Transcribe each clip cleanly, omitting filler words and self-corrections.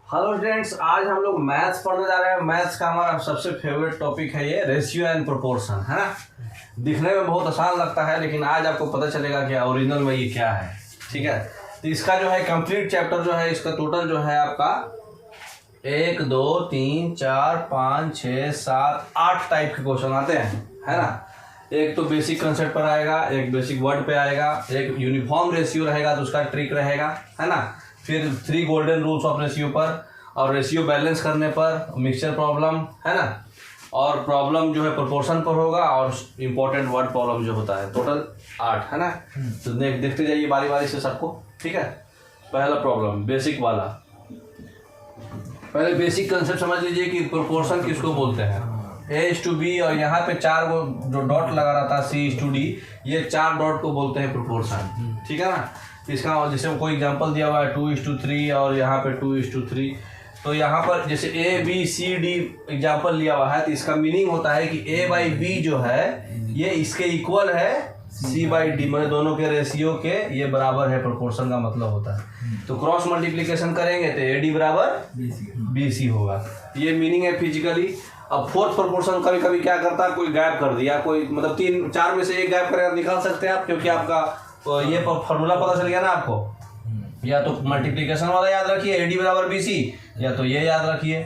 Hello students, आज हम लोग मैथ्स पढ़ने जा रहे हैं। मैथ्स का हमारा सबसे फेवरेट टॉपिक है ये रेशियो एंड प्रोपोर्शन, है ना। दिखने में बहुत आसान लगता है, लेकिन आज आपको पता चलेगा कि ओरिजिनल में ये क्या है। ठीक है, तो इसका जो है कंप्लीट चैप्टर जो है, इसका टोटल जो है आपका 1 2 3 4 5 6 7 8 टाइप के क्वेश्चन आते हैं, है ना। एक तो बेसिक कंसेप्ट पर आएगा, एक बेसिक वर्ड पे आएगा, एक यूनिफॉर्म रेशियो रहेगा तो उसका ट्रिक रहेगा, है ना। फिर 3 गोल्डन रूल्स ऑफ रेशियो पर, और रेशियो बैलेंस करने पर, मिक्सचर प्रॉब्लम, है ना। और प्रॉब्लम जो है प्रोपोर्शन पर होगा, और इम्पोर्टेंट वर्ड प्रॉब्लम जो होता है। टोटल 8, है ना। तो देखते जाइए बारी बारी से सबको, ठीक है। पहला प्रॉब्लम बेसिक वाला। पहले बेसिक कंसेप्ट समझ लीजिए कि प्रोपोर्शन किसको बोलते हैं। A:B, और यहाँ पे 4 जो डॉट लगा रहा था C:D, ये 4 डॉट को बोलते हैं प्रोपोर्शन, ठीक है ना। इसका जैसे कोई एग्जांपल दिया हुआ है 2:3, और यहाँ पे 2:3। तो यहाँ पर जैसे ABCD एग्जांपल लिया हुआ है, तो इसका मीनिंग होता है कि A/B जो है ये इसके इक्वल है C/D, मतलब दोनों के रेशियो के ये बराबर है, प्रोपोर्शन का मतलब होता है। तो क्रॉस मल्टीप्लिकेशन करेंगे तो AD बराबर BC होगा, ये मीनिंग है फिजिकली। अब फोर्थ प्रोपोर्शन कभी कभी क्या करता है, कोई गैप कर दिया, कोई मतलब 3 4 में से एक गैप करेगा निकाल सकते हैं आप, क्योंकि आपका तो ये फॉर्मूला पता चल गया ना आपको। या तो मल्टीप्लिकेशन वाला याद रखिए AD बराबर BC, या तो ये याद रखिए।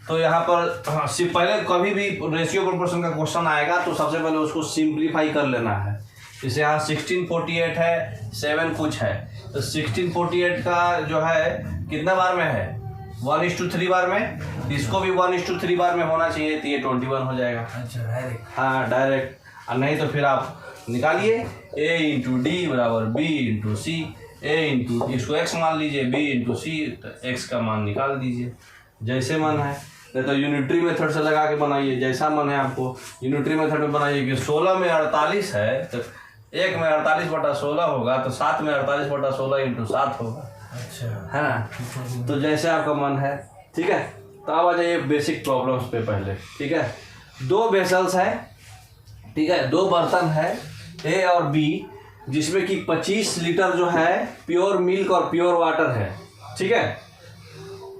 तो यहाँ पर सिर्फ पहले कभी भी रेशियो प्रोपोर्शन का क्वेश्चन आएगा तो सबसे पहले उसको सिंप्लीफाई कर लेना है। जैसे यहाँ 1648 है, 7 कुछ है, तो 1648 का जो है कितना बार में है, 1:3 बार में। इसको भी 1:3 बार में होना चाहिए, तो ये 21 हो जाएगा। अच्छा, डायरेक्ट। हाँ डायरेक्ट, और नहीं तो फिर आप निकालिए A/D बराबर B/C, इसको x मान लीजिए, B/C, तो x का मान निकाल दीजिए जैसे मन है। नहीं तो यूनिटरी मेथड से लगा के बनाइए, जैसा मन है आपको। यूनिटरी मेथड में बनाइए कि 16 में 48 है, तो 1 में 48/16 होगा, तो 7 में 48/16 × 7 होगा। अच्छा, है ना। तो जैसे आपका मन है, ठीक है। तो अब आ जाइए बेसिक प्रॉब्लम्स पे पहले, ठीक है। 2 वेसल्स है, ठीक है, 2 बर्तन है A और B, जिसमें कि 25 लीटर जो है प्योर मिल्क और प्योर वाटर है, ठीक है।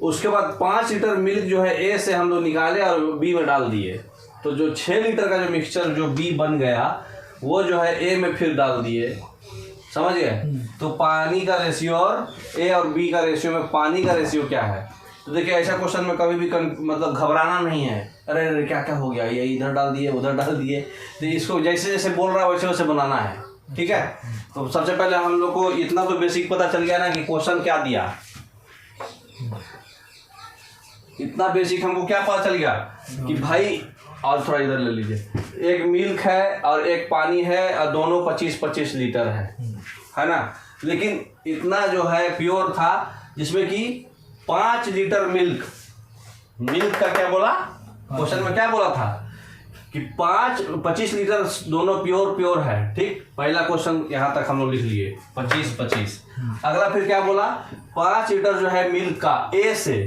उसके बाद 5 लीटर मिल्क जो है A से हम लोग निकाले और B में डाल दिए, तो जो 6 लीटर का जो मिक्सचर जो B बन गया वो जो है A में फिर डाल दिए, समझ गए। तो पानी का रेशियो और A और B का रेशियो में पानी का रेशियो क्या है। तो देखिए ऐसा क्वेश्चन में कभी भी मतलब घबराना नहीं है, अरे क्या क्या हो गया, ये इधर डाल दिए उधर डाल दिए। तो इसको जैसे जैसे बोल रहा है वैसे वैसे बनाना है, ठीक है। तो सबसे पहले हम लोग को इतना तो बेसिक पता चल गया ना कि क्वेश्चन क्या दिया। इतना बेसिक हमको क्या पता चल गया कि भाई, और थोड़ा इधर ले लीजिए, एक मिल्क है और एक पानी है, और दोनों 25-25 लीटर है ना। लेकिन इतना जो है प्योर था, जिसमें कि 5 लीटर मिल्क का क्या बोला क्वेश्चन में, क्या बोला था कि 25 लीटर दोनों प्योर है, ठीक। पहला क्वेश्चन यहाँ तक हम लोग लिख लिए 25। अगला फिर क्या बोला, 5 लीटर जो है मिल्क का A से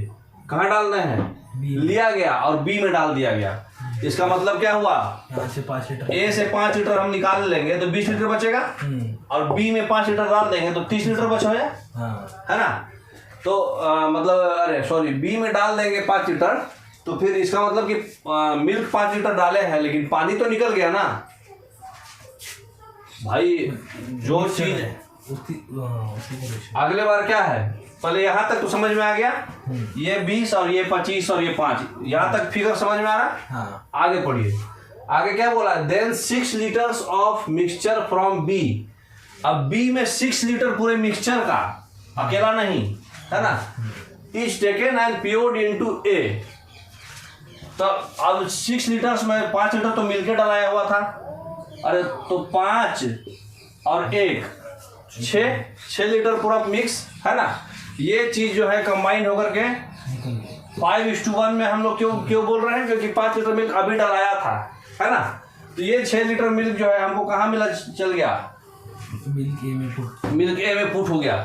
कहाँ डालना है, लिया गया और B में डाल दिया गया। इसका मतलब क्या हुआ, यहाँ से 5 लीटर, A से 5 लीटर हम निकाल लेंगे तो 20 लीटर बचेगा, और B में 5 लीटर डाल देंगे तो 30 लीटर बचा है, है ना। तो मतलब अरे सॉरी, B में डाल देंगे 5 लीटर, तो फिर इसका मतलब कि मिल्क 5 लीटर डाले हैं, लेकिन पानी तो निकल गया ना भाई। जो चीज अगले बार क्या है, पहले यहाँ तक तो समझ में आ गया, ये 20 और ये 25 और ये 5, यहाँ तक फिगर समझ में आ रहा है। हाँ। आगे पढ़िए, आगे क्या बोला, then 6 litres of mixture from B। अब B में 6 लीटर पूरे मिक्सचर का, अकेला नहीं, है ना, is taken and poured into A। तो अब 6 लीटर्स में 5 लीटर तो मिलके डलाया हुआ था, अरे तो 5 और 1 6 लीटर पूरा मिक्स, है ना। ये चीज जो है कंबाइन होकर के 5:1 में हम लोग क्यों बोल रहे हैं, क्योंकि 5 लीटर मिल्क अभी डलाया था, है ना। तो ये 6 लीटर मिल्क जो है हमको कहाँ मिला, चल गया मिल्क A में पुट हो गया।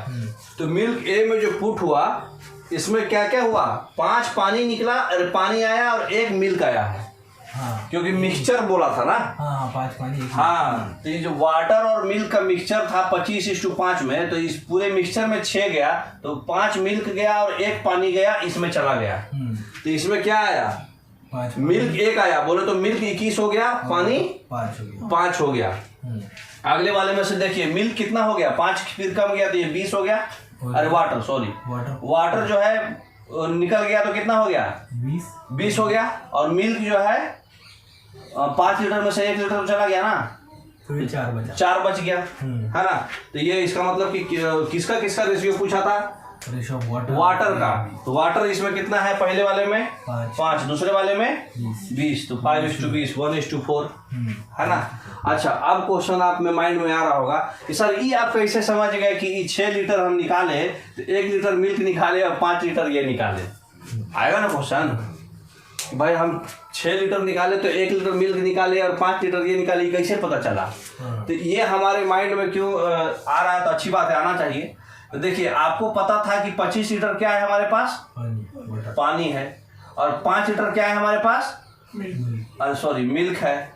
तो मिल्क A में जो पुट हुआ, इसमें क्या क्या हुआ, 5 पानी निकला, पानी आया और 1 मिल्क आया है, हाँ क्योंकि मिक्सचर बोला था ना। हाँ 5 पानी 1 हाँ, तो ये जो वाटर और मिल्क का मिक्सचर था 25:5 में, तो इस पूरे मिक्सचर में 6 गया, तो 5 मिल्क गया और 1 पानी गया, इसमें चला गया। तो इसमें क्या आया? 5 मिल्क 1 आया, बोले तो मिल्क 21 हो गया, पानी 5 हो गया। 5 हो गया। अगले वाले में से देखिए मिल्क कितना हो गया, 5 फिर कम गया तो ये 20 हो गया। अरे वाटर, सॉरी, वाटर जो है निकल गया तो कितना हो गया? 20 हो गया। और मिल्क जो है 5 लीटर में से 1 लीटर तो चला गया ना, तो 4 बच गया, है ना। तो ये इसका मतलब कि किसका किसका रेशियो पूछा था? रेशियो वाटर का। तो वाटर इसमें कितना है? पहले वाले में 5, दूसरे वाले में 20, तो 5:20, 1:4, है ना। अच्छा, अब क्वेश्चन आप में माइंड में आ रहा होगा कि सर ये आप कैसे समझ गए कि 6 लीटर हम निकाले तो 1 लीटर मिल्क निकाले और 5 लीटर ये निकाले? आएगा ना क्वेश्चन, भाई हम 6 लीटर निकाले तो 1 लीटर मिल्क निकाले और 5 लीटर ये निकाले, कैसे पता चला? तो ये हमारे माइंड में क्यों आ रहा है? तो अच्छी बात है, आना चाहिए। तो देखिए, आपको पता था कि 25 लीटर क्या है हमारे पास? पानी है। और 5 लीटर क्या है हमारे पास? अरे सॉरी, मिल्क है।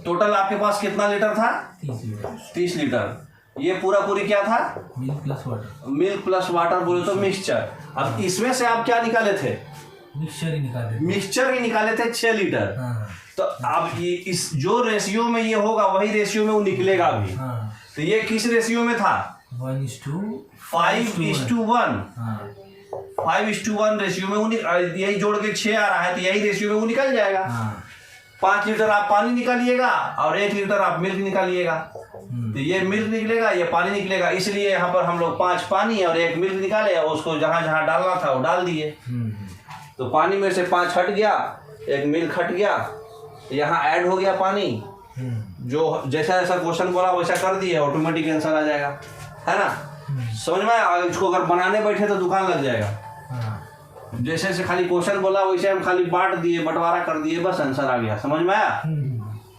टोटल आपके पास कितना लीटर था? 30 लीटर। ये पूरा पूरी क्या था? मिल्क प्लस वाटर बोले तो मिक्सचर। अब इसमें से आप क्या निकाले थे? मिक्सचर ही निकाले थे 6 लीटर। तो अब ये इस जो रेशियो में ये होगा वही रेशियो में वो निकलेगा भी। तो ये किस रेशियो में था? 5:1। 5:1 रेशियो में वो यही जोड़ के 6 आ रहा है, तो यही रेशियो में वो निकल जाएगा। 5 लीटर आप पानी निकालिएगा और 1 लीटर आप मिल्क निकालिएगा। तो ये मिल्क निकलेगा, ये पानी निकलेगा, इसलिए यहाँ पर हम लोग 5 पानी और 1 मिल्क निकाले और उसको जहाँ जहाँ डालना था वो डाल दिए। तो पानी में से 5 हट गया, 1 मिल्क हट गया, यहाँ ऐड हो गया पानी। जो जैसा जैसा क्वेश्चन बोला वैसा कर दिए, ऑटोमेटिक आंसर आ जाएगा, है ना। समझ में आया? इसको अगर बनाने बैठे तो दुकान लग जाएगा। जैसे जैसे खाली क्वेश्चन बोला वैसे हम खाली बांट दिए, बंटवारा कर दिए, बस आंसर आ गया। समझ में आया?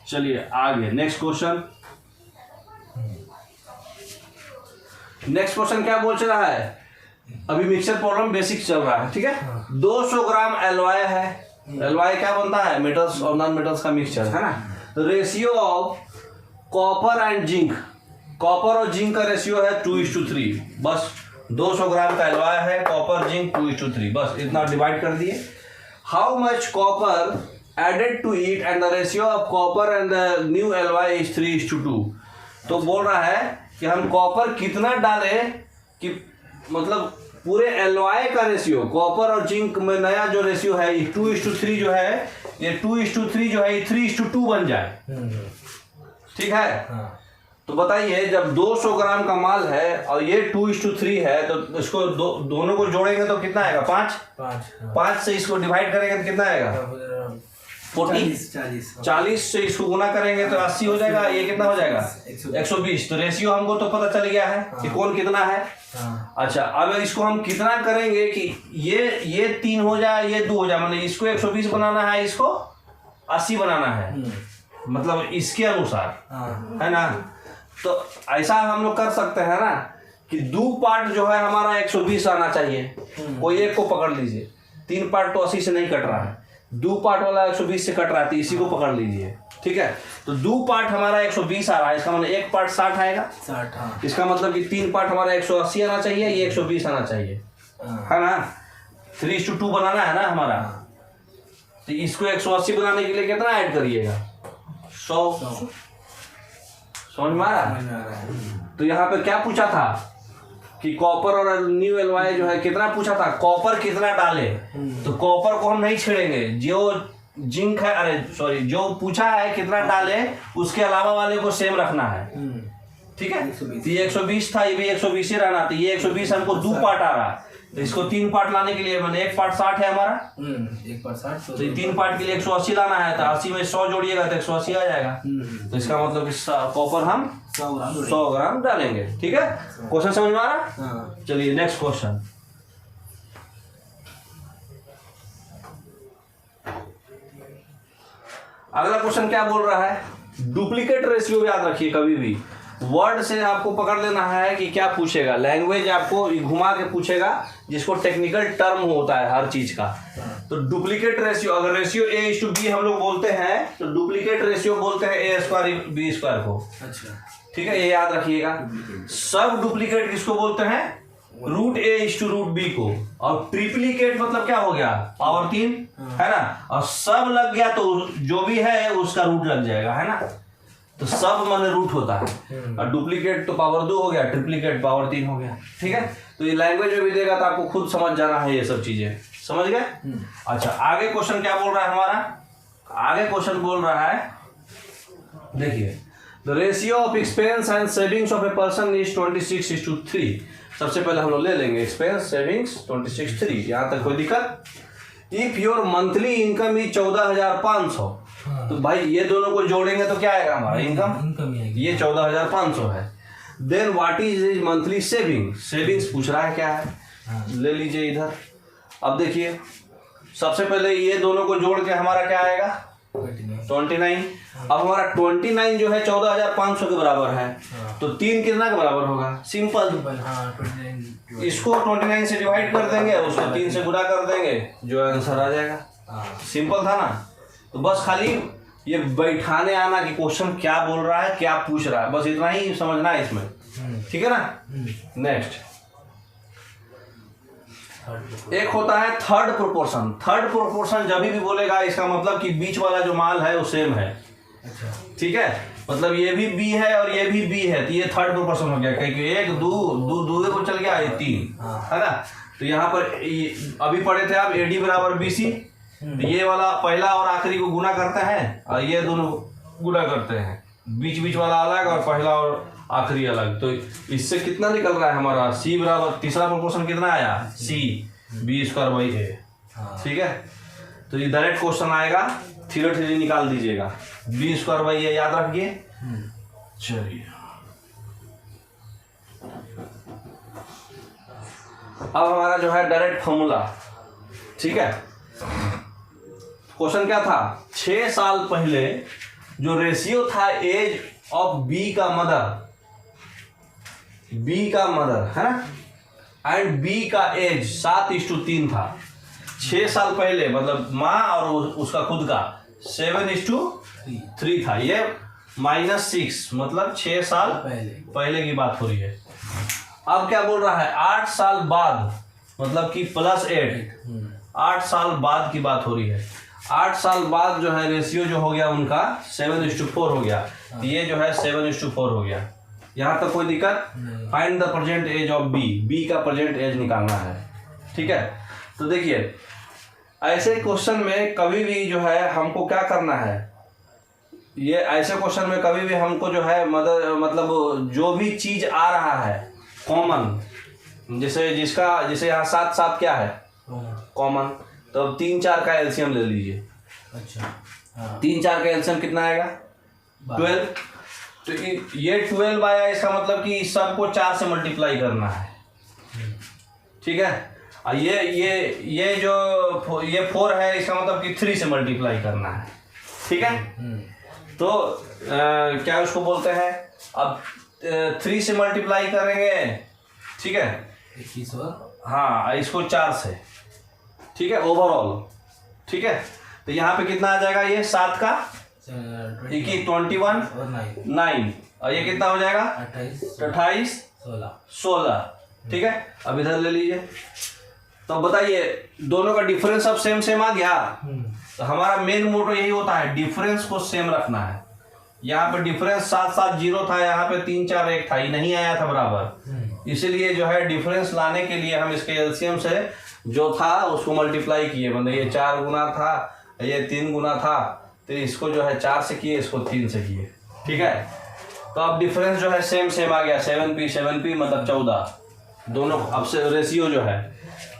चलिए आगे, नेक्स्ट क्वेश्चन। नेक्स्ट क्वेश्चन क्या बोल रहा है? अभी मिक्सचर प्रॉब्लम बेसिक चल रहा है, ठीक है। 200 ग्राम एलवाई है। एलवाई क्या बनता है? मेटल्स और नॉन मेटल्स का मिक्सचर, है ना। तो ratio of copper and zinc, copper और जिंक का रेशियो है 2:3। बस 200 ग्राम का एलवाई है, कॉपर जिंक 2:3, बस इतना डिवाइड कर दिए। How much copper added to it and the ratio of copper and the new alloy is 3:2। तो बोल रहा है कि हम कॉपर कितना डाले कि मतलब पूरे एलवाई का रेशियो, कॉपर और जिंक में नया जो रेशियो है 2:3 जो है, ये 2:3 जो है 3:2 बन जाए, ठीक है। तो बताइए, जब 200 ग्राम का माल है और ये 2:3 है, तो इसको दोनों को जोड़ेंगे तो कितना आएगा? 5 से इसको डिवाइड करेंगे तो कितना आएगा? 40 से इसको गुना करेंगे तो 80 हो जाएगा। ये कितना हो जाएगा? 120। तो रेशियो हमको तो पता चल गया है कि कौन कितना है। अच्छा, अब इसको हम कितना करेंगे कि ये 3 हो जाए, ये 2 हो जाए, मतलब इसको 120 बनाना है, इसको 80 बनाना है, मतलब इसके अनुसार, है ना। तो ऐसा हम लोग कर सकते हैं ना कि 2 पार्ट जो है हमारा 120 आना चाहिए, कोई एक को पकड़ लीजिए। 3 पार्ट तो 80 से नहीं कट रहा है, 2 पार्ट वाला 120 से कट रहा है, तो इसी को पकड़ लीजिए, ठीक है। तो 2 पार्ट हमारा 120 आ रहा है, इसका मतलब 1 पार्ट 60 आएगा, 60। इसका मतलब कि 3 पार्ट हमारा 180 आना चाहिए, ये 120 आना चाहिए, है ना। 3:2 बनाना है ना हमारा। तो इसको 180 बनाने के लिए कितना ऐड करिएगा? 100। समझ में आ रहा है? तो यहाँ पे क्या पूछा था कि कॉपर और न्यू एलवाई जो है कितना पूछा था, कॉपर कितना डाले। तो कॉपर को हम नहीं छेड़ेंगे, जो जिंक है, अरे सॉरी, जो पूछा है कितना डाले उसके अलावा वाले को सेम रखना है, ठीक है। तो ये 120 था, ये भी 120 ही रहना। तो ये 120 हमको 2 पार्ट आ रहा है, तो इसको 3 पार्ट लाने के लिए मैंने 1 पार्ट 60 है हमारा, 1 पार्ट 60, तो 3 पार्ट के लिए 180 लाना है। तो 80 में 100 जोड़िएगा तो 180 आ जाएगा। तो इसका मतलब कि कॉपर हम 100 ग्राम डालेंगे, ठीक है। क्वेश्चन समझ में आ रहा? चलिए नेक्स्ट क्वेश्चन। अगला क्वेश्चन क्या बोल रहा है? डुप्लीकेट रेशियो याद रखिए कभी भी। वर्ड से आपको पकड़ लेना है कि क्या पूछेगा। लैंग्वेज आपको घुमा के पूछेगा, जिसको टेक्निकल टर्म होता है हर चीज का। तो डुप्लीकेट रेशियो, अगर रेशियो A:B हम लोग बोलते हैं तो डुप्लीकेट रेशियो बोलते हैं A² B² को। अच्छा, ठीक है, ये याद रखिएगा। सब डुप्लीकेट किसको बोलते हैं? √A:√B को। और ट्रिप्लीकेट मतलब क्या हो गया? पावर 3, है ना। और सब लग गया तो जो भी है उसका रूट लग जाएगा, है ना। तो सब माने रूट होता है। और डुप्लीकेट तो पावर 2 हो गया, ट्रिप्लीकेट पावर 3 हो गया। ठीक है, तो ये लैंग्वेज में भी देगा तो आपको खुद समझ जाना है ये सब चीजें। समझ गए? अच्छा, आगे क्वेश्चन क्या बोल रहा है हमारा? आगे क्वेश्चन बोल रहा है, देखिए, the ratio of expense and savings of a person is 26:3। सबसे पहले हम लोग ले लेंगे एक्सपेंस सेविंग्स 26:3। यहाँ तक कोई दिक्कत? If your monthly income is 14,500, तो भाई ये दोनों को जोड़ेंगे तो क्या आएगा हमारा इनकम? ये 14,500 है। Then what is his monthly saving? Savings पूछ रहा है क्या है, ले लीजिए इधर। अब देखिए, सबसे पहले ये दोनों को जोड़ के हमारा क्या आएगा? 29। अब हमारा 29 जो है 14,500 के बराबर है, तो 3 कितना के बराबर होगा? सिंपल, इसको 29 से डिवाइड कर देंगे, उसको 3 से गुणा कर देंगे, जो आंसर आ जाएगा। सिंपल था ना। तो बस खाली ये बैठाने आना कि क्वेश्चन क्या बोल रहा है, क्या पूछ रहा है, बस इतना ही समझना है इसमें। ठीक है ना। नेक्स्ट एक होता है थर्ड प्रोपोर्शन। थर्ड प्रोपोर्शन जब भी बोलेगा इसका मतलब कि बीच वाला जो माल है वो सेम है। ठीक है, मतलब ये भी बी है और ये भी बी है, तो ये थर्ड प्रोपोर्शन हो गया। क्योंकि 1 2 को चल गया, ये 3 है ना। तो यहाँ पर अभी पढ़े थे आप AD = BC। तो ये वाला पहला और आखिरी को गुना करते हैं और ये दोनों गुना करते हैं, बीच वाला अलग और पहला और आखिरी अलग। तो इससे कितना निकल रहा है हमारा? C बराबर, तीसरा प्रोपोर्शन कितना आया? C B²/A। ठीक है, तो ये डायरेक्ट क्वेश्चन आएगा, थ्री निकाल दीजिएगा, B²/A याद रखिए। चलिए, अब हमारा जो है डायरेक्ट फॉर्मूला। ठीक है, क्वेश्चन क्या था? 6 साल पहले जो रेशियो था एज ऑफ बी का मदर है ना, एंड बी का एज 7:3 था। 6 साल पहले मतलब माँ और उसका खुद का 7:3 था। ये -6 मतलब 6 साल पहले की बात हो रही है। अब क्या बोल रहा है? 8 साल बाद, मतलब कि +8, 8 साल बाद की बात हो रही है। 8 साल बाद जो है रेशियो जो हो गया उनका 7:4 हो गया। तो ये जो है 7:4 हो गया। यहाँ तक कोई दिक्कत? Find the present age of B का प्रेजेंट एज निकालना है। ठीक है, तो देखिए ऐसे क्वेश्चन में कभी भी जो है हमको क्या करना है, ये ऐसे क्वेश्चन में कभी भी हमको जो है मतलब जो भी चीज आ रहा है कॉमन, जैसे यहाँ 7 7 क्या है? कॉमन। तो अब 3 4 का एलसीएम ले लीजिए। अच्छा, 3 4 का एलसीएम कितना आएगा? 12। तो ये 12 आया, इसका मतलब कि सबको 4 से मल्टीप्लाई करना है। ठीक है, और ये जो ये 4 है, इसका मतलब कि 3 से मल्टीप्लाई करना है। ठीक है, तो क्या उसको बोलते हैं? अब 3 से मल्टीप्लाई करेंगे, ठीक है, 21 हाँ, इसको 4 से। ठीक है, ओवरऑल। ठीक है, तो यहाँ पे कितना आ जाएगा? ये 7 का 21 9, और ये कितना हो जाएगा? 28 16। ठीक है, अब इधर ले लीजिए। तो बताइए दोनों का डिफरेंस अब सेम आ गया। तो हमारा मेन मोटो यही होता है, डिफरेंस को सेम रखना है। यहाँ पे डिफरेंस 7 7 0 था, यहाँ पे 3 4 1 था, ये नहीं आया था बराबर। इसीलिए जो है डिफरेंस लाने के लिए हम इसके एलसीएम से जो था उसको मल्टीप्लाई किए। मतलब ये 4 गुना था, ये 3 गुना था, तो इसको जो है 4 से किए, इसको 3 से किए। ठीक है, तो अब डिफरेंस जो है सेम आ गया। 7p मतलब 14, दोनों अब से रेशियो जो है।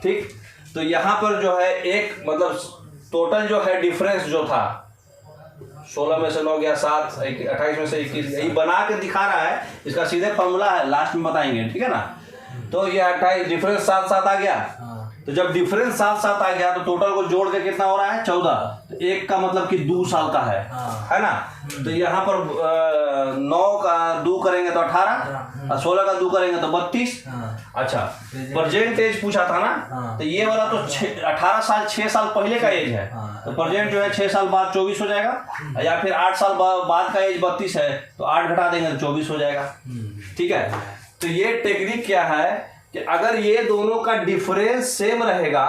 ठीक, तो यहाँ पर जो है एक मतलब टोटल जो है डिफरेंस जो था 16 में से 9 गया 7, 28 में से 21, यही बना के दिखा रहा है। इसका सीधे फॉर्मूला है, लास्ट में बताएंगे। ठीक है ना। तो ये 28 डिफरेंस 7 7 आ गया। तो जब डिफरेंस 7-7 आ गया तो टोटल को जोड़ के कितना हो रहा है 14। तो एक का मतलब कि 2 साल का है ना। तो यहाँ पर 9 का 2 करेंगे तो 18 और 16 का 2 करेंगे तो 32। अच्छा, प्रेजेंट एज पूछा था ना, तो ये वाला तो 18 साल 6 साल पहले का एज है, तो प्रेजेंट जो है 6 साल बाद 24 हो जाएगा, या फिर 8 साल बाद का एज 32 है तो 8 घटा देंगे तो 24 हो जाएगा। ठीक है, तो ये टेक्निक क्या है कि अगर ये दोनों का डिफरेंस सेम रहेगा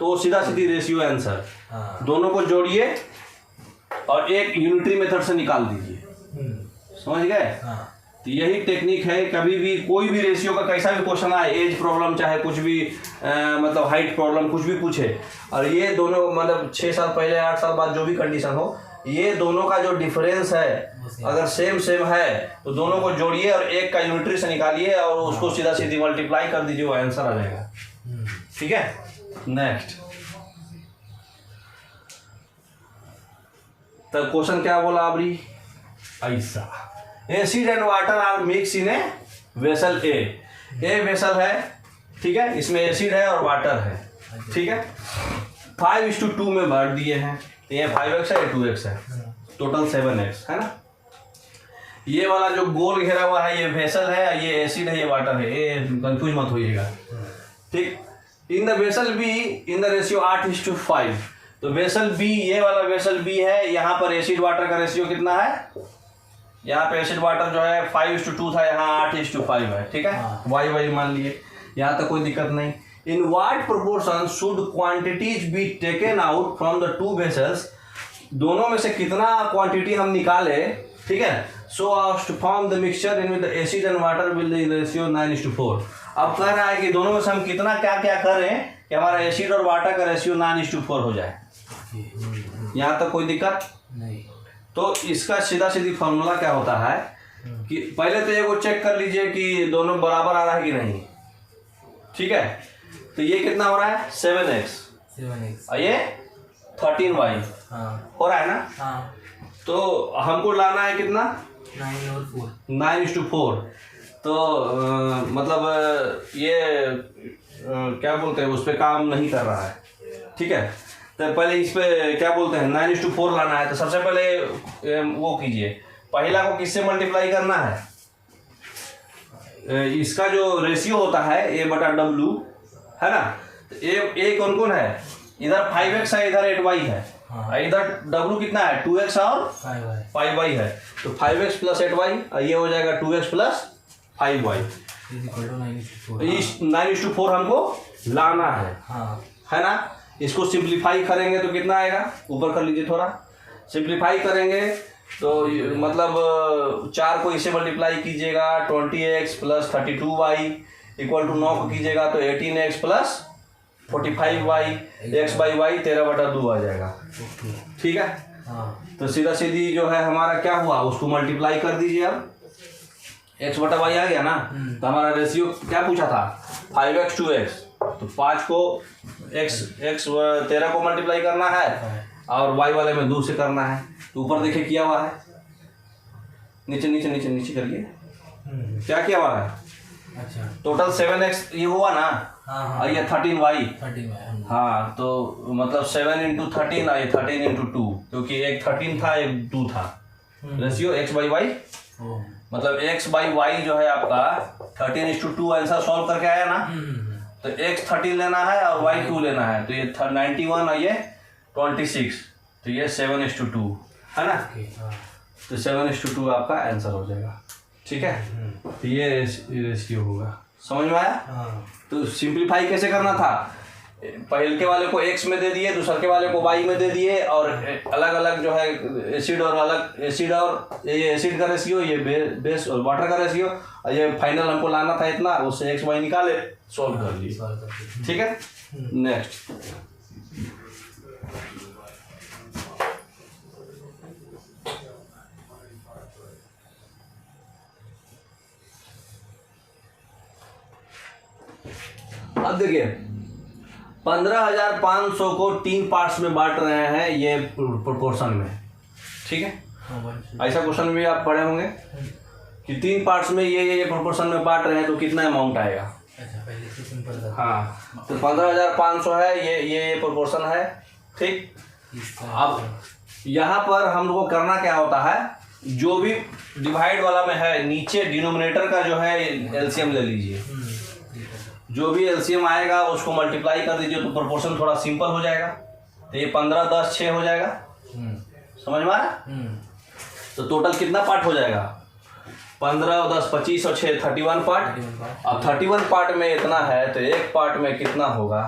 तो सीधा सीधी रेशियो आंसर, दोनों को जोड़िए और एक यूनिटरी मेथड से निकाल दीजिए। समझ गए? तो यही टेक्निक है। कभी भी कोई भी रेशियो का कैसा भी क्वेश्चन आए, एज प्रॉब्लम चाहे कुछ भी मतलब हाइट प्रॉब्लम कुछ भी पूछे, और ये दोनों मतलब 6 साल पहले 8 साल बाद जो भी कंडीशन हो, ये दोनों का जो डिफरेंस है अगर सेम है तो दोनों को जोड़िए और एक का यूनिटरी से निकालिए और उसको सीधा सीधी मल्टीप्लाई कर दीजिए, वो आंसर आ जाएगा। ठीक है, नेक्स्ट। तो क्वेश्चन क्या बोला अभी? ऐसा acid and water are mix in a vessel a vessel है, ठीक है, इसमें एसिड है और वाटर है, ठीक है, 5:2 में बांट दिए हैं। ये 5x है, ये 2x है, टोटल 7x है ना। ये वाला जो गोल घेरा हुआ है ये वेसल है, ये एसिड है, ये वाटर है, ये कंफ्यूज मत होइएगा। ठीक, in the vessel be in the ratio 8:5, तो वेसल बी, ये वाला वेसल बी है, यहाँ पर एसिड वाटर का रेशियो कितना है? यहाँ पे एसिड वाटर जो है 5:2 था, यहाँ 8:5 है, ठीक है, वाई मान लिए, यहाँ तक कोई दिक्कत नहीं। In what proportion should quantities be taken out from the two vessels? दोनों में से कितना क्वांटिटी हम निकाले, ठीक है, so as to form the mixture in which the acid and water will be ratio 9:4। अब कह रहा है कि दोनों में से हम कितना क्या क्या करें कि हमारा एसिड और वाटर का रेशियो 9:4 हो जाए। यहाँ तक कोई दिक्कत नहीं। तो इसका सीधा सीधी फॉर्मूला क्या होता है कि पहले तो ये को चेक कर लीजिए कि दोनों बराबर आ रहा है कि नहीं। ठीक है, तो ये कितना हो रहा है 7x और ये 13y हो रहा है ना। तो हमको लाना है कितना 9:4। तो मतलब ये क्या बोलते हैं, उस पर काम नहीं कर रहा है। ठीक है, तो पहले इस पे क्या बोलते हैं 9:4 लाना है। तो सबसे पहले वो कीजिए, पहला को किससे मल्टीप्लाई करना है, इसका जो रेशियो होता है A/W है ना। तो ए कौन कौन है, इधर 5x है, इधर 8y है, इधर W कितना है 2x और 5y है। तो 5x + 8y और ये हो जाएगा 2x + 5y। इस 9:4 हमको लाना है ना। इसको सिंप्लीफाई करेंगे तो कितना आएगा, ऊपर कर लीजिए थोड़ा, सिंप्लीफाई करेंगे तो मतलब 4 को इससे मल्टीप्लाई कीजिएगा 20x + 32y = 9 को कीजिएगा तो 18x + 45y, x/y 13/2 आ जाएगा। ठीक है, तो सीधा सीधी जो है हमारा क्या हुआ, उसको मल्टीप्लाई कर दीजिए। अब x/y आ गया ना, तो हमारा रेशियो क्या पूछा था 5x 2x, तो 5 को x 13 को मल्टीप्लाई करना है और y वाले में 2 से करना है। तो ऊपर देखिए किया हुआ है, नीचे नीचे नीचे नीचे करिए, क्या किया हुआ है। अच्छा, टोटल 7x ये हुआ ना, और ये 13y। हाँ, तो मतलब 7 × 13 और ये 13 × 2, क्योंकि एक 13 था एक 2 था। रेशियो x/y मतलब x/y जो है आपका 13:2 आंसर सॉल्व करके आया ना। तो x 13 लेना है और y 2 लेना है, तो ये 91 और ये 26, तो ये 7:2 है ना। तो 7:2 आपका आंसर हो जाएगा। ठीक है, तो ये रेशियो होगा, समझ में आया। तो सिंप्लीफाई कैसे करना था, पहले के वाले को x में दे दिए, दूसरे के वाले को y में दे दिए, और अलग अलग जो है एसिड और ये एसिड का रेशियो, ये बेस और वाटर का रेशियो, और ये फाइनल हमको लाना था इतना, उससे x y निकाले, सॉल्व कर लिए। ठीक है, नेक्स्ट। अब देखिए 15,500 को 3 पार्ट्स में बांट रहे हैं ये प्रोपोर्शन में। ठीक है, ऐसा क्वेश्चन भी आप पढ़े होंगे कि 3 पार्ट्स में ये प्रोपोर्शन में बांट रहे हैं तो कितना अमाउंट आएगा। इससे सिंपल था। हाँ, तो 15,500 है, ये प्रोपोर्शन है। ठीक, अब यहाँ पर हम लोग को करना क्या होता है, जो भी डिवाइड वाला में है नीचे डिनोमिनेटर का जो है एलसीएम ले लीजिए, जो भी एलसीएम आएगा उसको मल्टीप्लाई कर दीजिए, तो प्रोपोर्शन थोड़ा सिंपल हो जाएगा। तो ये 15, 10, 6 हो जाएगा, समझ में आ रहा? तो टोटल कितना पार्ट हो जाएगा, 15, 10, 25 और 6 31 पार्ट। अब 31 पार्ट में इतना है तो एक पार्ट में कितना होगा?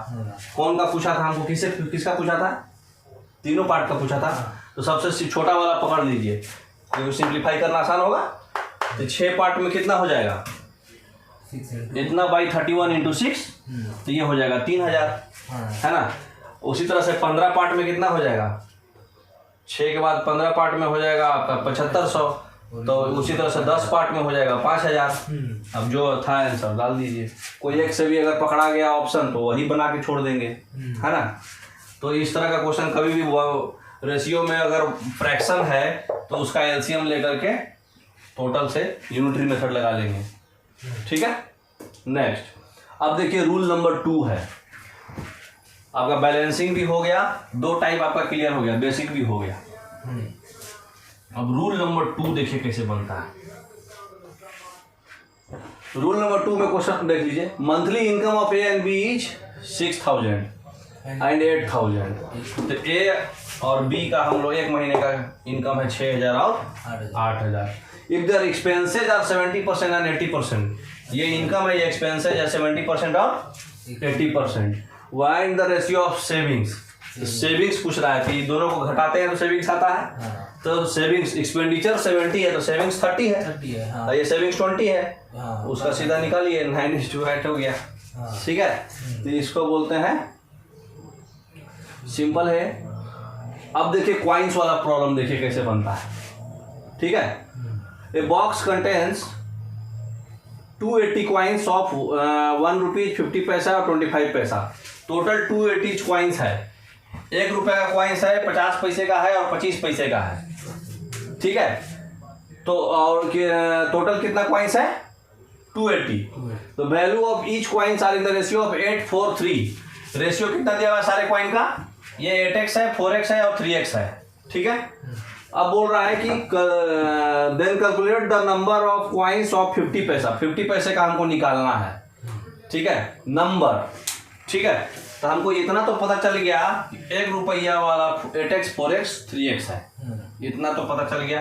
कौन का पूछा था हमको, किसका पूछा था? तीनों पार्ट का पूछा था। तो सबसे छोटा वाला पकड़ लीजिए, क्योंकि सिंप्लीफाई करना आसान होगा। तो 6 पार्ट में कितना हो जाएगा, इतना बाई 31 × 6, तो ये हो जाएगा 3000, है ना। उसी तरह से 15 पार्ट में कितना हो जाएगा, 6 के बाद 15 पार्ट में हो जाएगा आपका 7500। तो उसी तरह से 10 पार्ट में हो जाएगा 5000। अब जो था आंसर डाल दीजिए, कोई एक से भी अगर पकड़ा गया ऑप्शन तो वही बना के छोड़ देंगे, है ना। तो इस तरह का क्वेश्चन कभी भी रेशियो में अगर फ्रैक्शन है तो उसका एलसीएम लेकर के टोटल से यूनिटरी मेथड लगा लेंगे, ठीक है। नेक्स्ट, अब देखिए रूल नंबर 2 है आपका, बैलेंसिंग भी हो गया, 2 टाइप आपका क्लियर हो गया, बेसिक भी हो गया। अब रूल नंबर 2 देखिए कैसे बनता है। रूल नंबर 2 में क्वेश्चन देख लीजिए, monthly income of A and B is 6000 and 8000। तो ए और बी का हम लोग एक महीने का इनकम है 6000 और 8000। If their expenses are 70% and 80%, ये इनकम है, ये एक्सपेंसेज है 70% और 80%। Find the ratio of savings. Savings पूछ रहा है कि दोनों को घटाते हैं तो सेविंग्स आता है। तो सेविंग्स एक्सपेंडिचर 70 है तो सेविंग्स 30 है, हाँ। ये सेविंग्स 20 है, हाँ। उसका सीधा निकालिए, 9:8 हो गया, हाँ। ठीक है। तो इसको बोलते हैं, सिंपल है। अब देखिए क्वाइंस वाला प्रॉब्लम देखिए कैसे बनता है, ठीक है। A box contains 280 coins of 1 rupees 50 पैसा और 25 पैसा। टोटल 280 कॉइन्स है। 1 रुपये का कॉइन्स है, 50 पैसे का है और 25 पैसे का है, ठीक है। तो और टोटल कितना कॉइन्स है, 280। तो value of each coins are in the ratio of 8:4:3। Ratio कितना दिया हुआ है सारे कॉइन का, ये 8x है, 4x है और 3x है, ठीक है। अब बोल रहा है कि then calculate the number of coins of 50 paisa. 50 पैसे का हमको निकालना है, ठीक है, नंबर, ठीक है। तो हमको इतना तो पता चल गया, 1 रुपया वाला 8x 4x 3x है, इतना तो पता चल गया।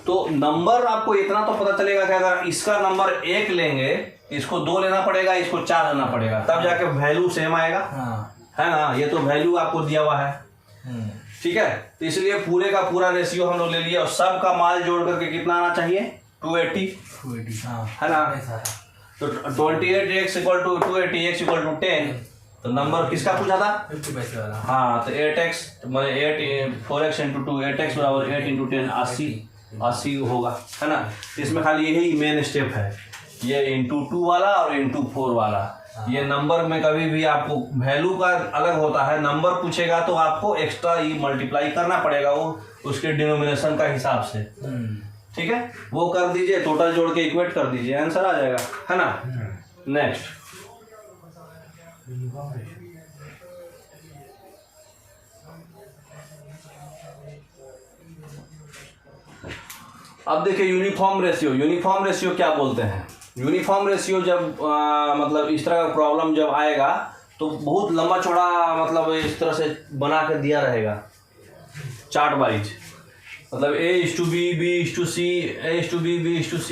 तो नंबर आपको इतना तो पता चलेगा कि अगर इसका नंबर 1 लेंगे, इसको 2 लेना पड़ेगा, इसको 4 लेना पड़ेगा, तब जाके वैल्यू सेम आएगा, है ना। ये तो वैल्यू आपको दिया हुआ है, ठीक है। तो इसलिए पूरे का पूरा रेशियो हम लोग ले लिया और सब का माल जोड़ करके कितना आना चाहिए, 280, है ना। तो 28x = 280, x = 10। तो नंबर किसका पूछा था, 50 पैसे वाला, हाँ। तो 8x मतलब 4x × 2, 8x = 8 × 10 80 होगा, है ना। तो इसमें खाली यही मेन स्टेप है, ये ×2 वाला और ×4 वाला। ये नंबर में कभी भी आपको वैल्यू का अलग होता है, नंबर पूछेगा तो आपको एक्स्ट्रा ये मल्टीप्लाई करना पड़ेगा, वो उसके डिनोमिनेशन का हिसाब से, ठीक है। वो कर दीजिए, टोटल जोड़ के इक्वेट कर दीजिए, आंसर आ जाएगा, है ना। नेक्स्ट, अब देखिए यूनिफॉर्म रेशियो। यूनिफॉर्म रेशियो क्या बोलते हैं, यूनिफॉर्म रेशियो जब मतलब इस तरह का प्रॉब्लम जब आएगा तो बहुत लंबा चौड़ा मतलब इस तरह से बना कर दिया रहेगा चार्ट वाइज, मतलब A:B, B:C, A:B, B:C,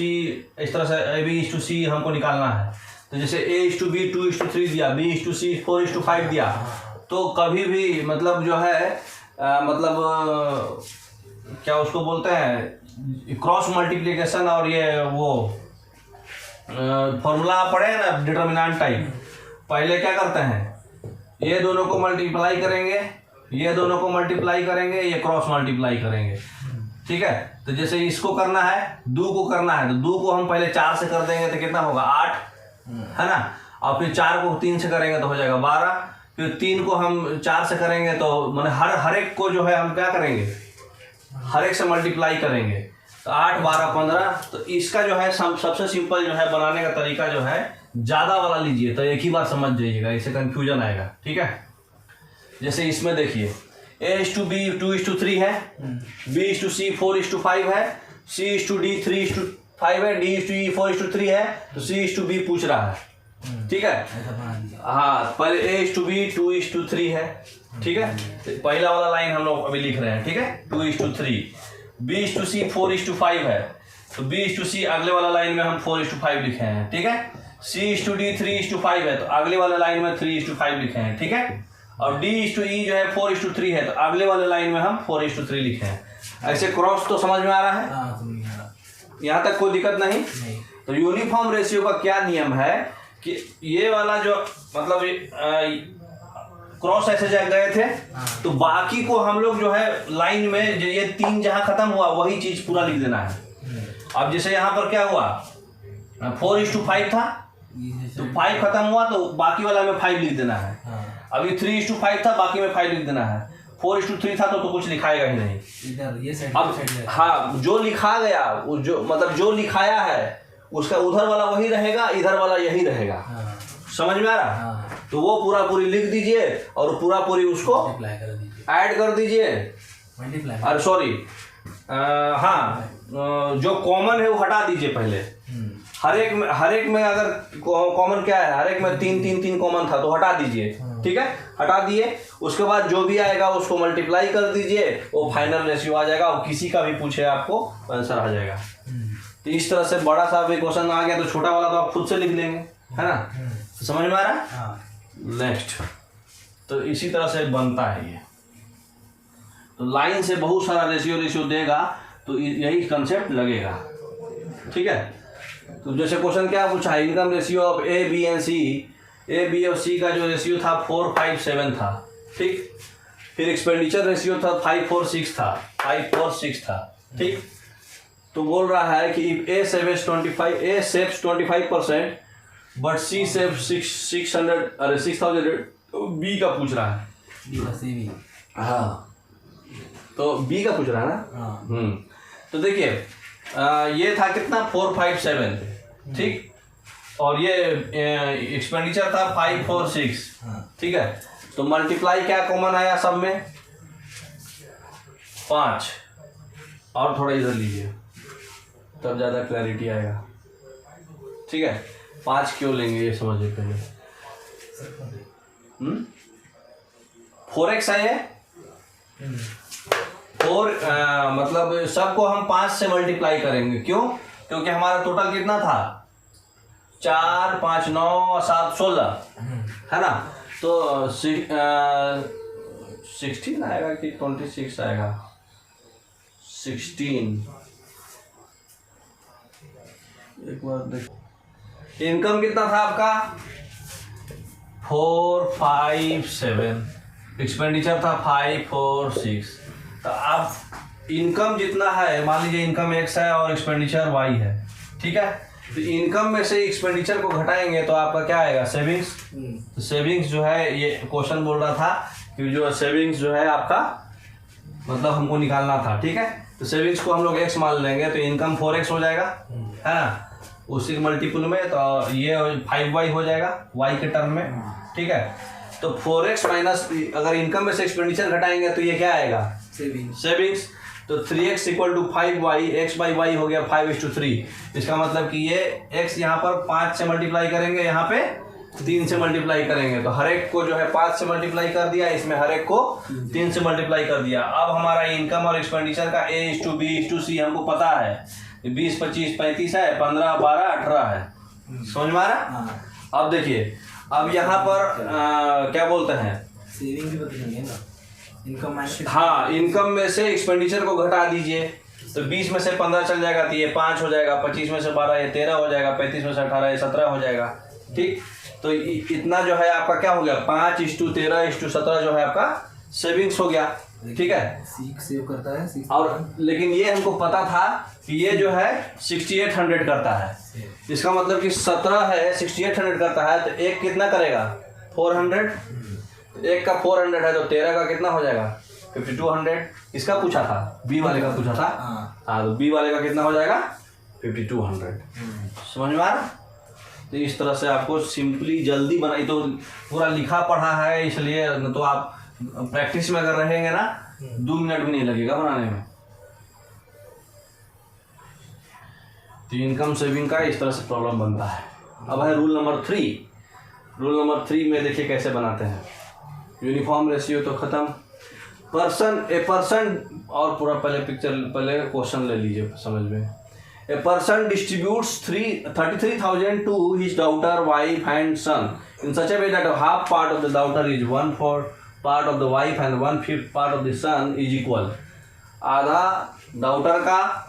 इस तरह से AB:C हमको निकालना है। तो जैसे A:B 2:3 दिया, B:C 4:5 दिया, तो कभी भी मतलब जो है मतलब क्या उसको बोलते हैं, क्रॉस मल्टीप्लिकेशन और ये वो फॉर्मूला पढ़े हैं ना, डिटर्मिनेंट टाइप। पहले क्या करते हैं, ये दोनों को मल्टीप्लाई करेंगे, ये दोनों को मल्टीप्लाई करेंगे, ये क्रॉस मल्टीप्लाई करेंगे, ठीक है। तो जैसे इसको करना है, 2 को करना है, तो 2 को हम पहले 4 से कर देंगे तो कितना होगा, 8, है ना। और फिर 4 को 3 से करेंगे तो हो जाएगा 12। फिर 3 को हम 4 से करेंगे तो मैंने हर एक को जो है हम क्या करेंगे, हर एक से मल्टीप्लाई करेंगे। तो 8, 12, 15। तो इसका जो है सबसे सिंपल जो है बनाने का तरीका जो है, ज़्यादा वाला लीजिए तो एक ही बार समझ जाइएगा, इससे कंफ्यूजन आएगा। ठीक है, जैसे इसमें देखिए A/B 2:3 है, B/C 4:5 है, C/D 3:5 है, D/E 4:3 है, तो C/B पूछ रहा है। ठीक है, ऐसा बना दिया। हाँ पहले A/B 2:3 है। ठीक है, तो पहला वाला लाइन हम लोग अभी लिख रहे हैं। ठीक है, 2:3, B/C 4:5 है, तो B/C अगले वाला लाइन में हम 4:5 लिखे हैं। ठीक है, C/D 3:5 है, तो अगले वाले लाइन में 3:5 लिखे हैं। ठीक है, और D/E जो है 4:3 है, तो अगले वाले लाइन में हम 4:3 लिखे हैं। ऐसे क्रॉस तो समझ में आ रहा है, हाँ समझ में आ रहा। यहाँ तक कोई दिक्कत नहीं। तो यूनिफॉर्म रेशियो का क्या नियम है कि ये वाला जो मतलब क्रॉस ऐसे गए थे, तो बाकी को हम लोग जो है लाइन में ये 3 जहां खत्म हुआ वही चीज पूरा लिख देना है। अब जैसे यहाँ पर क्या हुआ, 4:5 था, तो 5 खत्म हुआ तो बाकी वाला में 5 लिख देना है। अभी 3:5 था, बाकी में 5 लिख देना है। 4:3 था तो कुछ लिखाएगा ही नहीं। इधर ये साइड अब हाँ, जो लिखा गया जो मतलब जो लिखाया है उसका उधर वाला वही रहेगा, इधर वाला यही रहेगा। समझ में आ रहा? तो वो पूरा पूरी लिख दीजिए और पूरा पूरी उसको मल्टीप्लाई कर दीजिए, ऐड कर दीजिए। मल्टीप्लाई, अरे सॉरी, हाँ जो कॉमन है वो हटा दीजिए पहले। हर एक में अगर कॉमन क्या है, हर एक में 3 कॉमन था तो हटा दीजिए। ठीक है, हटा दिए, उसके बाद जो भी आएगा उसको मल्टीप्लाई कर दीजिए, वो फाइनल रेशियो आ जाएगा। और किसी का भी पूछे आपको आंसर आ जाएगा। तो इस तरह से बड़ा सा भी क्वेश्चन आ गया तो छोटा वाला तो आप खुद से लिख लेंगे, है ना? तो समझ में आ रहा है? नेक्स्ट, तो इसी तरह से बनता है ये। तो लाइन से बहुत सारा रेशियो देगा तो यही कंसेप्ट लगेगा। ठीक है, तो जैसे क्वेश्चन क्या पूछा है, income ratio of A, B and C। A, B और C का जो रेशियो था 4, 5, 7 था। ठीक, फिर एक्सपेंडिचर रेशियो था 5, 4, 6 था, 5, 4, 6 था। ठीक, तो बोल रहा है कि A saves 25% but C saves 6,000। B का पूछ रहा है। हाँ, तो B का पूछ रहा है ना। तो देखिए ये था कितना, 4, 5, 7। ठीक, और ये एक्सपेंडिचर था 5, 4, 6। ठीक है, तो मल्टीप्लाई क्या कॉमन आया सब में, 5। और थोड़ा इधर लीजिए तब ज़्यादा क्लैरिटी आएगा। ठीक है, 5 क्यों लेंगे ये समझिए पहले। 4x है, 4 मतलब सबको हम 5 से मल्टीप्लाई करेंगे। क्यों? क्योंकि हमारा टोटल कितना था, 4, 5, 9, 7, 16, है ना? तो 16 आएगा कि 26 आएगा? 16। एक बार देखो, इनकम कितना था आपका, 4, 5, 7। एक्सपेंडिचर था 5, 4, 6। तो आप इनकम जितना है, मान लीजिए इनकम x है और एक्सपेंडिचर y है। ठीक है, तो इनकम में से एक्सपेंडिचर को घटाएंगे तो आपका क्या आएगा, सेविंग्स। तो सेविंग्स जो है, ये क्वेश्चन बोल रहा था कि जो सेविंग्स जो है आपका मतलब हमको निकालना था। ठीक है, तो सेविंग्स को हम लोग x मान लेंगे तो इनकम 4x हो जाएगा, है ना? उसी मल्टीपल में तो ये 5y हो जाएगा y के टर्म में। ठीक है, तो 4x माइनस, अगर इनकम में से एक्सपेंडिचर घटाएंगे तो ये क्या आएगा, सेविंग्स। तो 3x equal to 5y, x by y हो गया 5:3। इसका मतलब कि ये x यहाँ पर 5 से मल्टीप्लाई करेंगे, यहाँ पे 3 से मल्टीप्लाई करेंगे। तो हर एक को जो है 5 से मल्टीप्लाई कर दिया, इसमें हर एक को 3 से मल्टीप्लाई कर दिया। अब हमारा इनकम और एक्सपेंडिचर का A/B/C हमको पता है, 20, 25, 35 है, 15, 12, 18 है। समझ में आ रहा? अब देखिए, अब यहाँ पर क्या बोलते हैं, सेविंग भी बदलेंगे ना, इनकम माइनस। हाँ, इनकम में से एक्सपेंडिचर को घटा दीजिए तो 20 में से 15 चल जाएगा तो ये 5 हो जाएगा, 25 में से 12 ये 13 हो जाएगा, 35 में से 18 ये 17 हो जाएगा। ठीक, तो इतना जो है आपका क्या हो गया, 5:13:17 जो है आपका सेविंग्स हो गया। ठीक है, सेव करता है और लेकिन ये हमको पता था कि ये जो है 6800 करता है। इसका मतलब कि 17 है 6800 करता है, तो एक कितना करेगा, 400। एक का 400 है तो 13 का कितना हो जाएगा, 5200। इसका पूछा था, बी वाले का पूछा था। हाँ, तो बी वाले का कितना हो जाएगा, 5200। समझ में आ रहा? तो इस तरह से आपको सिंपली जल्दी बनाई, तो पूरा लिखा पढ़ा है इसलिए, न तो आप प्रैक्टिस में अगर रहेंगे ना 2 मिनट भी नहीं लगेगा बनाने में। तो इनकम सेविंग का इस तरह से प्रॉब्लम बनता है। अब है रूल नंबर 3। रूल नंबर 3 में देखिए कैसे बनाते हैं। यूनिफॉर्म रेशियो तो खत्म, पर्सन और पूरा पहले क्वेश्चन ले लीजिए समझ में। A person distributes 33,000 to his daughter, wife and son in such a way that half part of the daughter is 1/4 part of the wife and 1/5 part of the son is equal. आधा daughter का,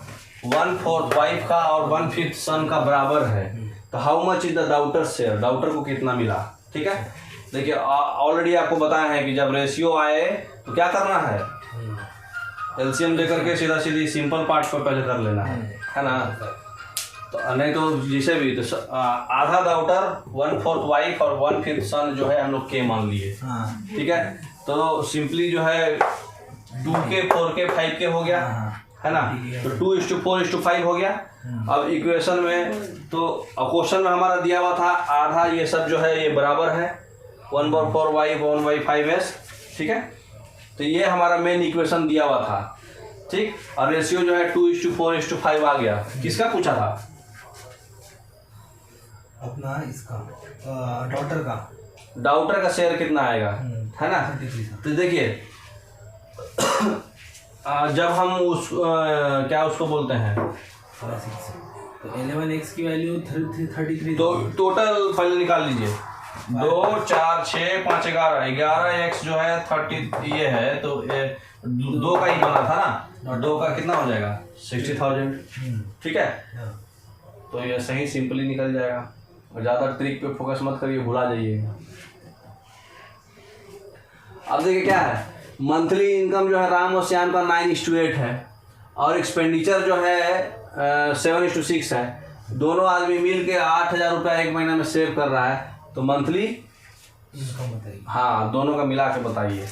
1/4 wife का और 1/5 सन का बराबर है। तो how much is the daughter share, daughter को कितना मिला। ठीक है, देखिए ऑलरेडी आपको बताया है कि जब रेशियो आए तो क्या करना है, एलसीएम लेकर के सीधा सीधी सिंपल पार्ट पर पहले कर लेना है ना। तो नहीं तो जिसे भी, तो आधा डॉटर, 1/4 वाइफ और 1/5 सन जो है हम लोग के मान लिए। ठीक है, तो सिंपली जो है 2K 4K 5K हो गया है ना। तो 2:4:5 हो गया। अब इक्वेशन में तो क्वेश्चन में हमारा दिया हुआ था आधा, ये सब जो है ये बराबर है 1/4 वाइफ 1/5s। ठीक है, तो ये हमारा मेन इक्वेशन दिया हुआ था। ठीक, और रेशियो जो है 2:4:5 आ गया। किसका पूछा था, अपना इसका डॉटर का शेयर कितना आएगा है ना। तो देखिए जब हम उस क्या उसको बोलते हैं, तो 11x की वैल्यू 33, तो टोटल पहले निकाल लीजिए। 2 4 6 5 11x जो है 30 ये है, तो 2 का ही बना था ना, 2 का कितना हो जाएगा 60,000। ठीक है, तो ये सही सिंपली निकल जाएगा। और ज़्यादा ट्रिक पे फोकस मत करिए, भुला जाइएगा। अब देखिए क्या है, मंथली इनकम जो है राम और श्याम का 9:8 है, और एक्सपेंडिचर जो है 7:6 है। दोनों आदमी मिल के 8,000 रुपया एक महीना में सेव कर रहा है। तो मंथली हाँ दोनों का मिला के बताइए।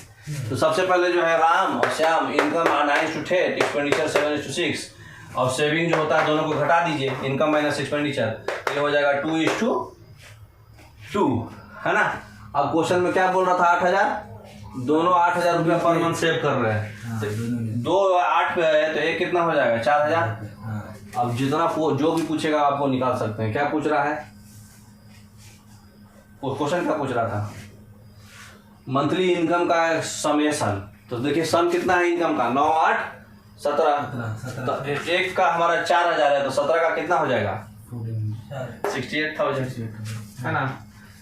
तो सबसे पहले जो है राम और श्याम, इनकम 9:8, एक्सपेंडिचर 7:6, और सेविंग जो होता है दोनों को घटा दीजिए, इनकम माइनस एक्सपेंडिचर, ये हो जाएगा 2:2 है ना। अब क्वेश्चन में क्या बोल रहा था 8,000, दोनों 8,000 रुपया पर मंथ सेव कर रहे हैं। 2 8 पे है तो एक कितना हो जाएगा 4,000। अब जितना जो भी पूछेगा आपको निकाल सकते हैं। क्या पूछ रहा है, वो क्वेश्चन क्या पूछ रहा था, मंथली इनकम का समेशन। तो देखिए सम कितना है इनकम का, 9 8 17। तो एक का हमारा 4,000 है, तो 17 का कितना हो जाएगा 68,000 है ना।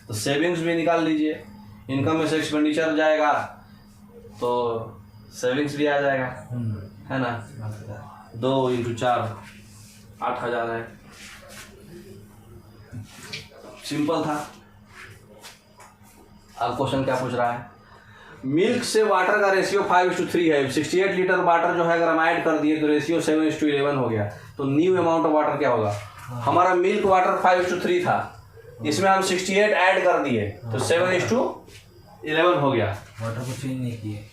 तो सेविंग्स भी निकाल लीजिए, इनकम में से एक्सपेंडिचर जाएगा तो सेविंग्स भी आ जाएगा है ना। 2 × 4 8,000 है, सिंपल था। अब क्वेश्चन क्या पूछ रहा है, मिल्क से वाटर का रेशियो 5:3 है। 68 लीटर वाटर जो है अगर हम ऐड कर दिए तो रेशियो 7:11 हो गया। तो न्यू अमाउंट ऑफ वाटर क्या होगा, हमारा मिल्क वाटर 5:3 था, इसमें हम 68 ऐड कर दिए तो 7:11 हो गया। वाटर को चेंज नहीं किए,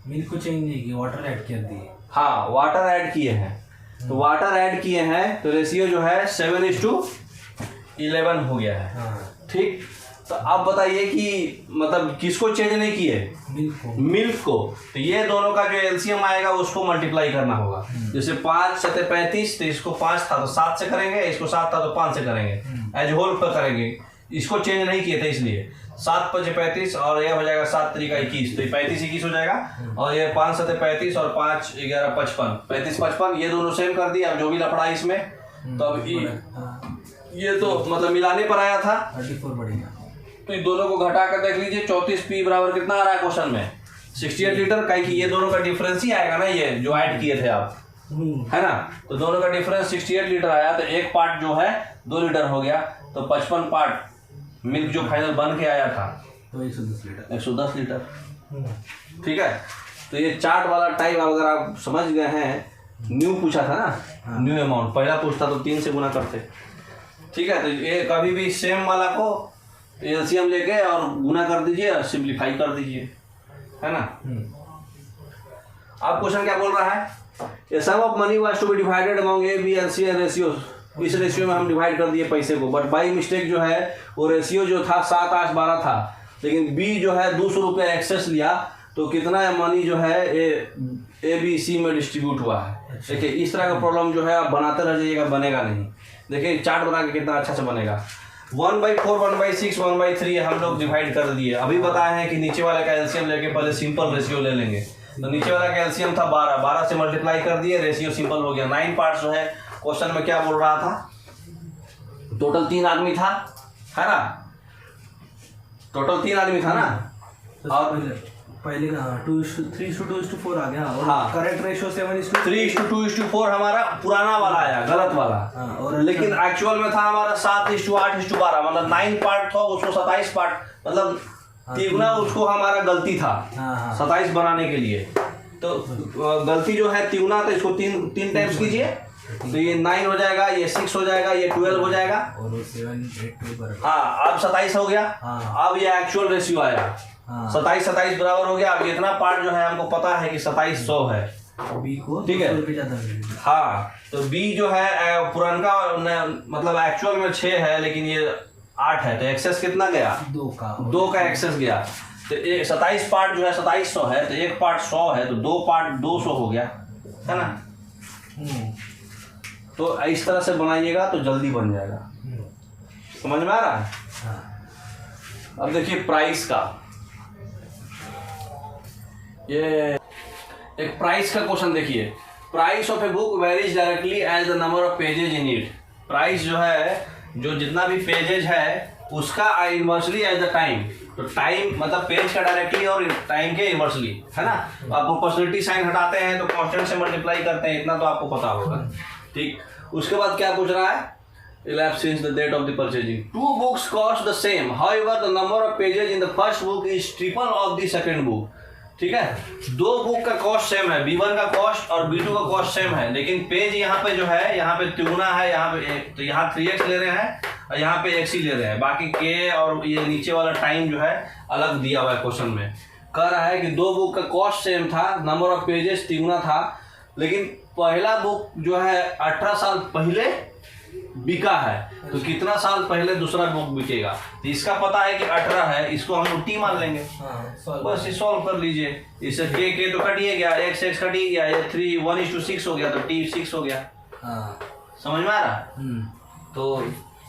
मिल्क को चेंज नहीं किए, वाटर ऐड कर दिए। हाँ वाटर ऐड किए हैं, तो वाटर ऐड किए हैं तो रेशियो जो है 7:11 हो गया है। ठीक, तो अब बताइए कि मतलब किसको चेंज नहीं किए, मिल्क को। तो ये दोनों का जो एलसीएम आएगा उसको मल्टीप्लाई करना होगा। जैसे 5 7 35, तो इसको 5 था तो 7 से करेंगे, इसको 7 था तो 5 से करेंगे, एज होल पर करेंगे। इसको चेंज नहीं किए थे इसलिए 7 5 35 और ये हो जाएगा 7 3 21, तो 35 21 हो जाएगा। और ये 5 7 35 और 5 11 55, 35 55 ये दोनों सेम कर दिए। अब जो भी लफड़ा इसमें, तो अब ये तो मतलब मिलाने पर आया था 34 बढ़ेगा। तो इन दोनों को घटा कर देख लीजिए 34p बराबर कितना आ रहा है क्वेश्चन में 68 लीटर। कहीं कि ये दोनों का डिफरेंस ही आएगा ना, ये जो ऐड किए थे आप है ना। तो दोनों का डिफरेंस 68 लीटर आया, तो एक पार्ट जो है 2 लीटर हो गया, तो 55 पार्ट मिल्क जो फाइनल बन के आया था तो 110 लीटर। ठीक है, तो ये चार्ट वाला टाइप अगर आप समझ गए हैं, न्यू पूछा था ना, न्यू अमाउंट पहला पूछता तो 3 से गुना करते। ठीक है, तो ये कभी भी सेम वाला को एलसीएम लेके और गुना कर दीजिए और सिंप्लीफाई कर दीजिए है ना। अब क्वेश्चन क्या बोल रहा है, a sum of money was to be divided among A B and C ratio इस रेशियो में हम डिवाइड कर दिए पैसे को, बट बाई मिस्टेक जो है वो रेशियो जो था 7, 8, 12 था, लेकिन बी जो है 200 रुपये एक्सेस लिया, तो कितना मनी जो है ए बी सी में डिस्ट्रीब्यूट हुआ है। देखिए इस तरह का प्रॉब्लम जो है आप बनाते रह जाइएगा, बनेगा नहीं। देखिए चार्ट बना के कितना अच्छा से बनेगा। 1/4, 1/6, 1/3 हम लोग डिवाइड कर दिए। अभी बताए हैं कि नीचे वाला का एलसीएम लेके पहले सिंपल रेशियो ले लेंगे। तो नीचे वाला का एलसीएम था 12, 12 से मल्टीप्लाई कर दिए, रेशियो सिंपल हो गया। 9 पार्ट्स जो है क्वेश्चन में क्या बोल रहा था, टोटल 3 आदमी था, है ना, टोटल 3 आदमी था ना। और पहले का 3:2:4 आ गया, और हाँ। करेक्ट रेशियो 7:3 3:2:4 हमारा पुराना वाला आया, गलत वाला। हाँ, और लेकिन एक्चुअल में था हमारा 7:8:12, मतलब 9 पार्ट था, उसको 27 पार्ट, मतलब तिगुना उसको हमारा गलती था 27 बनाने के लिए। तो गलती जो है तिगुना, तो इसको तीन टाइम्स कीजिए, तो ये 9 हो जाएगा, ये 6 हो जाएगा, ये 12 हो जाएगा, और 7, 8, 2 हाँ अब 27 हो गया। अब ये एक्चुअल रेशियो आया, 27 बराबर हो गया। अब इतना पार्ट जो है हमको पता है कि 2700 है, बी को ठीक है। 200 रुपये ज्यादा मिलेगा। हाँ, तो बी जो है पुरानका मतलब एक्चुअल में 6 है, लेकिन ये 8 है, तो एक्सेस कितना गया, 2 का एक्सेस गया। तो 27 पार्ट जो है 2700 है, तो एक पार्ट 100 है, तो 2 पार्ट 200 हो गया, है ना। तो इस तरह से बनाइएगा तो जल्दी बन जाएगा। समझ में आ रहा है। अब देखिए प्राइस का, ये एक प्राइस का क्वेश्चन देखिए। Price of a book varies directly as the number of pages in it. Price जो है, जो जितना भी पेजेज है उसका इनवर्सली एज द टाइम। तो टाइम मतलब पेज का डायरेक्टली और टाइम के इनवर्सली, है ना। आप प्रोपोर्शनलिटी साइन हटाते हैं तो कांस्टेंट से मल्टीप्लाई करते हैं, इतना तो आपको पता होगा, ठीक। उसके बाद क्या पूछ रहा है, elapsed since the date of the purchasing. 2 books cost the same, however the number of pages in the first book is triple of the second book. ठीक है, 2 बुक का कॉस्ट सेम है, B1 का कॉस्ट और B2 का cost same है, लेकिन page यहाँ पे जो है, यहाँ पे तिगुना है, यहाँ पे तो यहाँ 3x ले रहे हैं और यहाँ पे x ही ले रहे हैं, बाकी k और ये नीचे वाला टाइम जो है अलग दिया हुआ है। क्वेश्चन में कह रहा है कि 2 बुक का कॉस्ट सेम था, नंबर ऑफ पेजेस तिगुना था, लेकिन पहला बुक जो है 18 साल पहले बिका है, तो कितना साल पहले दूसरा बुक बिकेगा। तो इसका पता है कि 18 है, इसको हम लोग टी मान लेंगे, बस ये सॉल्व कर लीजिए। इससे के तो कटिए गया, x कट ही गया, ये 1:6 हो गया, तो t 6 हो गया। समझ में आ रहा। तो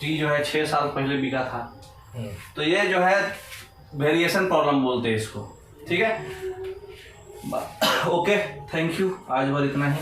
t जो है 6 साल पहले बिका था। तो ये जो है वेरिएशन प्रॉब्लम बोलते हैं इसको, ठीक है। ओके, थैंक यू, आज भर इतना ही।